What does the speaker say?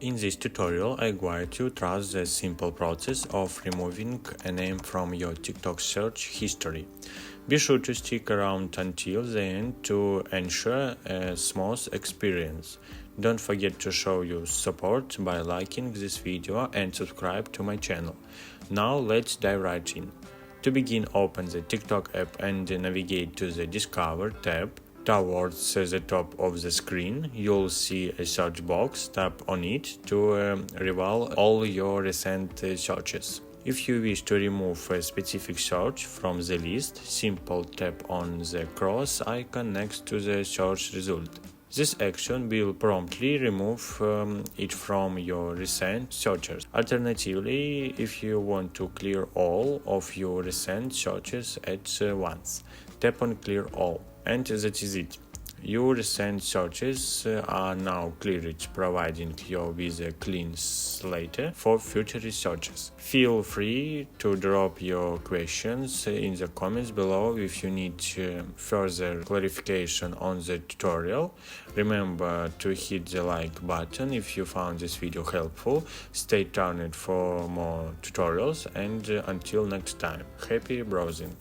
In this tutorial, I guide you through the simple process of removing a name from your TikTok search history. Be sure to stick around until the end to ensure a smooth experience. Don't forget to show your support by liking this video and subscribe to my channel. Now let's dive right in. To begin, open the TikTok app and navigate to the Discover tab. Towards the top of the screen, you'll see a search box. Tap on it to reveal all your recent searches. If you wish to remove a specific search from the list, simply tap on the cross icon next to the search result. This action will promptly remove it from your recent searches. Alternatively, if you want to clear all of your recent searches at once, tap on Clear All. And that is it. Your recent searches are now cleared, providing you with a clean slate for future researches. Feel free to drop your questions in the comments below if you need further clarification on the tutorial. Remember to hit the like button if you found this video helpful. Stay tuned for more tutorials, and until next time, happy browsing!